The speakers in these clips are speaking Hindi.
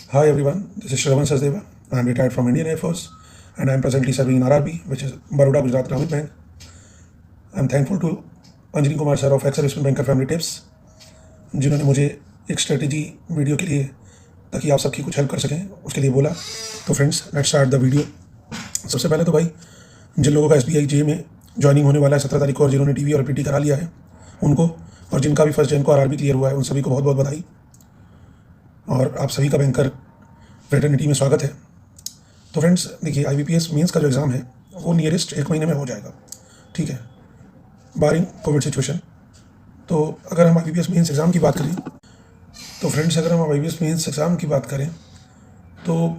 Hi everyone, this is Shravan Sachdeva. I am retired from Indian Air Force and I am presently serving in RRB, which is Baroda Gujarat Gramin Bank. I am thankful to Anjani Kumar sir of ex serviceman bank family tips, जिन्होंने मुझे एक स्ट्रेटेजी वीडियो के लिए, ताकि आप सबकी कुछ हेल्प कर सकें, उसके लिए बोला। तो friends, let's start the video. सबसे पहले तो भाई, जिन लोगों का SBI जे में ज्वाइनिंग होने वाला है 17 तारीख को और जिन्होंने टीवी और PT करा लिया है उनको, और जिनका भी फर्स्ट जन को RRB क्लियर हुआ है, उन सभी को बहुत बहुत बधाई। और आप सभी का बैंकर फ्रेटर्निटी में स्वागत है। तो फ्रेंड्स देखिए, IBPS मेंस का जो एग्ज़ाम है वो नियरेस्ट 1 महीने में हो जाएगा, ठीक है, बारिंग कोविड सिचुएशन। तो अगर हम IBPS मेंस एग्ज़ाम की बात करें, तो फ्रेंड्स अगर हम IBPS मेंस एग्ज़ाम की बात करें तो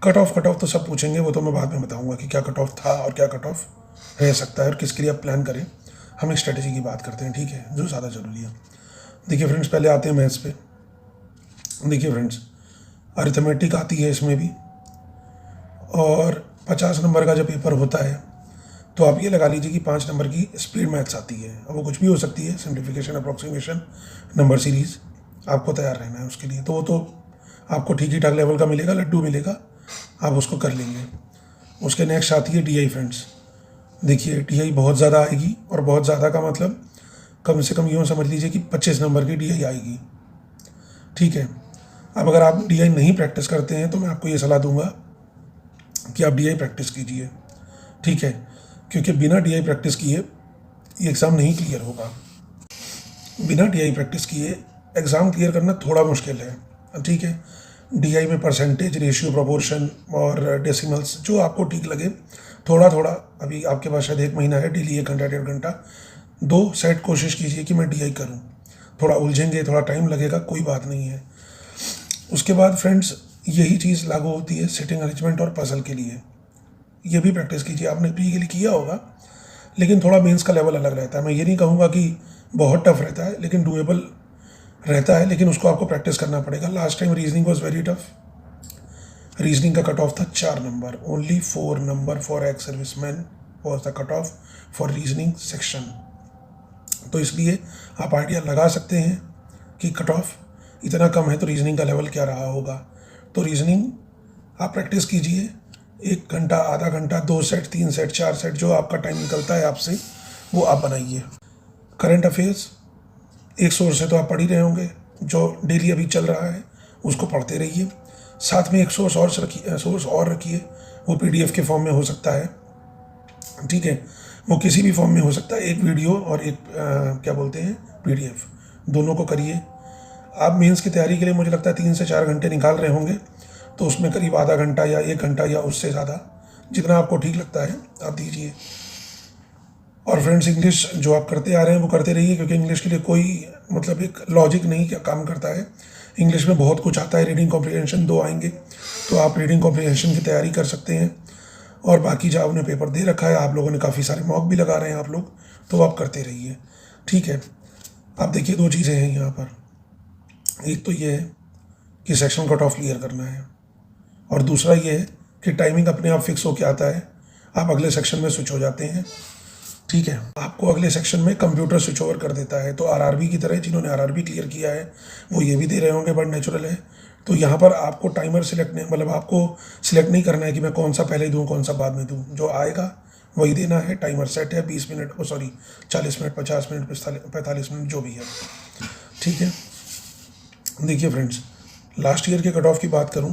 कट ऑफ तो सब पूछेंगे, वो तो मैं बाद में बताऊंगा कि क्या कट ऑफ था और क्या कट ऑफ रह सकता है और किसके लिए आप प्लान करें। हम एक स्ट्रेटेजी की बात करते हैं, ठीक है, जो ज़्यादा ज़रूरी है। देखिए फ्रेंड्स, पहले आते हैं मैथ्स पे। देखिए फ्रेंड्स, अरिथमेटिक आती है इसमें भी, और 50 नंबर का जब पेपर होता है तो आप ये लगा लीजिए कि 5 नंबर की स्पीड मैथ्स आती है। अब वो कुछ भी हो सकती है, सिंप्लीफिकेशन, अप्रॉक्सीमेशन, नंबर सीरीज़, आपको तैयार रहना है उसके लिए। तो वो तो आपको ठीक ही ठाक लेवल का मिलेगा, लड्डू मिलेगा, आप उसको कर लेंगे। उसके नेक्स्ट आती है DI फ्रेंड्स। देखिए DI बहुत ज़्यादा आएगी, और बहुत ज़्यादा का मतलब कम से कम यूँ समझ लीजिए कि 25 नंबर की DI आएगी, ठीक है। अब अगर आप DI नहीं प्रैक्टिस करते हैं तो मैं आपको ये सलाह दूंगा कि आप DI प्रैक्टिस कीजिए, ठीक है, क्योंकि बिना DI प्रैक्टिस किए ये एग्ज़ाम नहीं क्लियर होगा। बिना DI प्रैक्टिस किए एग्ज़ाम क्लियर करना थोड़ा मुश्किल है, ठीक है। DI में परसेंटेज, रेशियो, प्रोपोर्शन और डेसिमल्स, जो आपको ठीक लगे, थोड़ा थोड़ा, अभी आपके पास शायद 1 महीना है, डेली 1 घंटा 1.5 घंटा 2 सेट कोशिश कीजिए कि मैं DI करूँ। थोड़ा उलझेंगे, थोड़ा टाइम लगेगा, कोई बात नहीं है। उसके बाद फ्रेंड्स यही चीज़ लागू होती है सिटिंग अरेंजमेंट और पजल के लिए। ये भी प्रैक्टिस कीजिए, आपने प्री के लिए किया होगा, लेकिन थोड़ा मेंस का लेवल अलग रहता है। मैं ये नहीं कहूँगा कि बहुत टफ रहता है, लेकिन डूएबल रहता है, लेकिन उसको आपको प्रैक्टिस करना पड़ेगा। Last time reasoning was very tough. Reasoning का कट ऑफ था 4 number, only 4 number for ex serviceman was the cut off for reasoning section. तो इसलिए आप आइडिया लगा सकते हैं कि कट ऑफ इतना कम है तो रीजनिंग का लेवल क्या रहा होगा। तो रीजनिंग आप प्रैक्टिस कीजिए, 1 घंटा, आधा घंटा, 2 सेट, 3 सेट, 4 सेट, जो आपका टाइम निकलता है आपसे वो आप बनाइए। करंट अफेयर्स एक सोर्स है तो आप पढ़ ही रहे होंगे, जो डेली अभी चल रहा है उसको पढ़ते रहिए। साथ में एक सोर्स और रखिए, वो PDF के फॉर्म में हो सकता है, ठीक है, वो किसी भी फॉर्म में हो सकता है, एक वीडियो और एक क्या बोलते हैं PDF, दोनों को करिए। आप मेंस की तैयारी के लिए मुझे लगता है 3 से 4 घंटे निकाल रहे होंगे, तो उसमें करीब आधा घंटा या 1 घंटा या उससे ज़्यादा, जितना आपको ठीक लगता है आप दीजिए। और फ्रेंड्स, इंग्लिश जो आप करते आ रहे हैं वो करते रहिए, क्योंकि इंग्लिश के लिए कोई मतलब एक लॉजिक नहीं क्या काम करता है। इंग्लिश में बहुत कुछ आता है, रीडिंग कॉम्प्रिहेंशन 2 आएंगे, तो आप रीडिंग कॉम्प्रिहेंशन की तैयारी कर सकते हैं। और बाकी जो आपने पेपर दे रखा है, आप लोगों ने काफ़ी सारे मॉक भी लगा रहे हैं आप लोग, तो आप करते रहिए, ठीक है। आप देखिए 2 चीज़ें हैं यहाँ पर, एक तो ये है कि सेक्शन कट ऑफ क्लियर करना है, और दूसरा ये है कि टाइमिंग अपने आप फिक्स होके आता है, आप अगले सेक्शन में स्विच हो जाते हैं, ठीक है। आपको अगले सेक्शन में कंप्यूटर स्विच ओवर कर देता है। तो RRB की तरह जिन्होंने RRB क्लियर किया है वो ये भी दे रहे होंगे, बट नेचुरल है। तो यहाँ पर आपको टाइमर सिलेक्ट नहीं, मतलब आपको सिलेक्ट नहीं करना है कि मैं कौन सा पहले दूँ कौन सा बाद में दूँ, जो आएगा वही देना है। टाइमर सेट है 20 मिनट, 40 मिनट, 50 मिनट, 45 मिनट, जो भी है, ठीक है। देखिए फ्रेंड्स, लास्ट ईयर के कट ऑफ की बात करूं,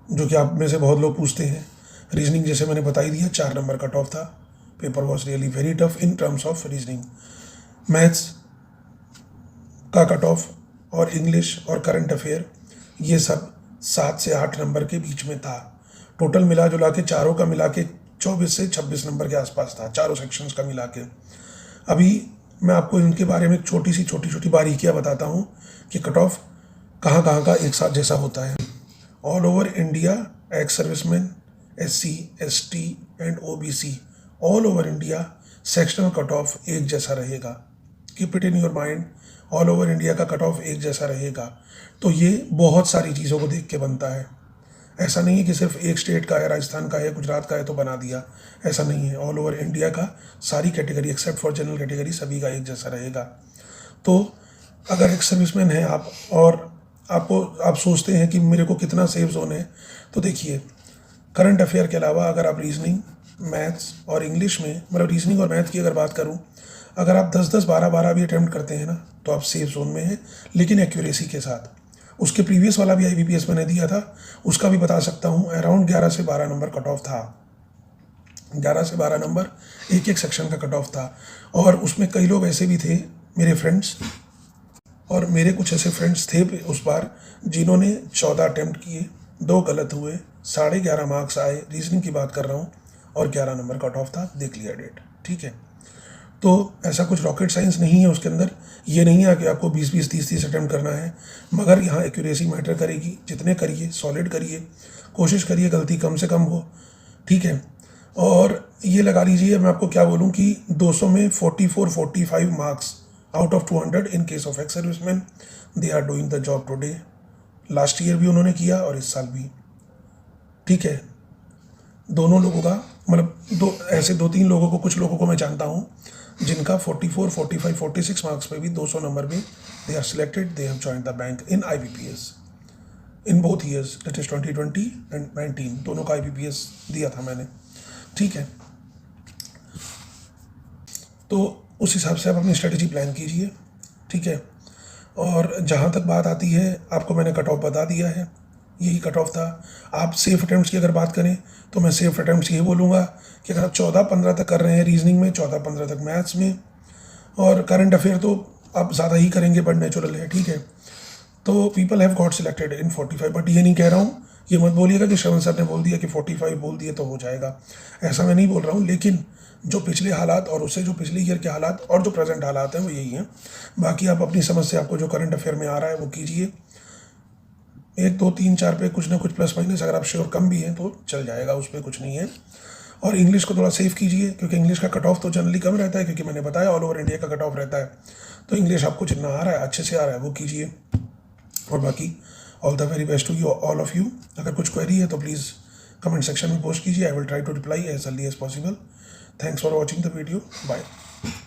जो कि आप में से बहुत लोग पूछते हैं, रीजनिंग जैसे मैंने बता ही दिया 4 नंबर कट ऑफ था। Paper was really very tough in terms of reasoning. Maths का कट ऑफ और इंग्लिश और करंट अफेयर ये सब 7 से 8 नंबर के बीच में था। टोटल मिला जुला के चारों का मिला के 24 से 26 नंबर के आसपास था, चारों सेक्शंस का मिला के। अभी मैं आपको इनके बारे में छोटी छोटी बारीकियाँ बताता हूँ कि कट ऑफ कहाँ का एक साथ जैसा होता है। All over India ex serviceman, SC, ST and OBC, all over India sectional cut off एक जैसा रहेगा। Keep it in your mind, all over India का कट ऑफ एक जैसा रहेगा। तो ये बहुत सारी चीज़ों को देख के बनता है, ऐसा नहीं है कि सिर्फ एक स्टेट का है, राजस्थान का है, गुजरात का है तो बना दिया, ऐसा नहीं है। ऑल ओवर इंडिया का सारी category except for general category सभी का एक जैसा रहेगा। तो अगर एक सर्विसमैन है आप और आप सोचते हैं कि मेरे को कितना सेफ जोन है, तो देखिए करंट अफेयर के अलावा अगर आप रीजनिंग, मैथ्स और इंग्लिश में, मतलब रीजनिंग और मैथ की अगर बात करूं, अगर आप 10-10, 12-12 भी अटैम्प्ट करते हैं ना, तो आप सेफ जोन में हैं, लेकिन एक्यूरेसी के साथ। उसके प्रीवियस वाला भी IBPS मैंने दिया था, उसका भी बता सकता हूँ, अराउंड 11 से 12 नंबर कट ऑफ था। 11 से 12 नंबर एक एक सेक्शन का कट ऑफ था। और उसमें कई लोग ऐसे भी थे मेरे फ्रेंड्स, और मेरे कुछ ऐसे फ्रेंड्स थे उस बार जिन्होंने 14 अटैम्प्ट किए, 2 गलत हुए, 11.5 मार्क्स आए, रीजनिंग की बात कर रहा हूँ, और 11 नंबर कट ऑफ था, देख लिया डेट। ठीक है, तो ऐसा कुछ रॉकेट साइंस नहीं है उसके अंदर। ये नहीं है कि आपको 20-20, 30-30 अटैम्प्ट करना है, मगर यहाँ एक्यूरेसी मैटर करेगी। जितने करिए, सॉलिड करिए, कोशिश करिए गलती कम से कम हो। ठीक है, और ये लगा लीजिए, मैं आपको क्या बोलूँ कि 200 में 44-45 marks out of 200 in case of ex serviceman, they are doing the job today. Last year भी उन्होंने किया और इस साल भी। ठीक है, दोनों लोगों का मतलब ऐसे 2-3 लोगों को, कुछ लोगों को मैं जानता हूँ जिनका 44, 45, 46 मार्क्स पे भी 200 नंबर में they are selected, they have joined the bank in IBPS in both years, that is 2020 and 19, दोनों का IBPS दिया था मैंने। ठीक है, तो उस हिसाब से आप अपनी स्ट्रेटजी प्लान कीजिए। ठीक है, और जहाँ तक बात आती है, आपको मैंने कट ऑफ बता दिया है, यही कट ऑफ था। आप सेफ अटैम्प्ट्स की अगर बात करें तो मैं सेफ अटैम्प्ट्स ये बोलूँगा कि अगर आप 14-15 तक कर रहे हैं रीजनिंग में, 14-15 तक मैथ्स में, और करंट अफेयर तो आप ज़्यादा ही करेंगे, बट नेचुरल है। ठीक है, तो people have got selected in 45, but ये नहीं कह रहा हूँ, ये मत बोलिएगा कि श्रवण सर ने बोल दिया कि 45 बोल दिए तो हो जाएगा, ऐसा मैं नहीं बोल रहा हूँ। लेकिन जो पिछले हालात और उससे जो पिछले ईयर के हालात और जो प्रेजेंट हालात हैं वो यही हैं। बाकी आप अपनी समझ से आपको जो करंट अफेयर में आ रहा है वो कीजिए। 1, 2, 3, 4 पे कुछ ना कुछ प्लस माइनस, अगर आप श्योर कम भी हैं तो चल जाएगा, उस पर कुछ नहीं है। और इंग्लिश को थोड़ा सेफ कीजिए, क्योंकि इंग्लिश का कट ऑफ तो जनरली कम रहता है, क्योंकि मैंने बताया ऑल ओवर इंडिया का कट ऑफ रहता है। तो इंग्लिश आपको जितना आ रहा है, अच्छे से आ रहा है, वो कीजिए। और बाकी all the very best to you, all of you. अगर कुछ क्वेरी है तो प्लीज़ कमेंट सेक्शन में पोस्ट कीजिए, I will try to reply as early as possible. Thanks for watching the video, bye.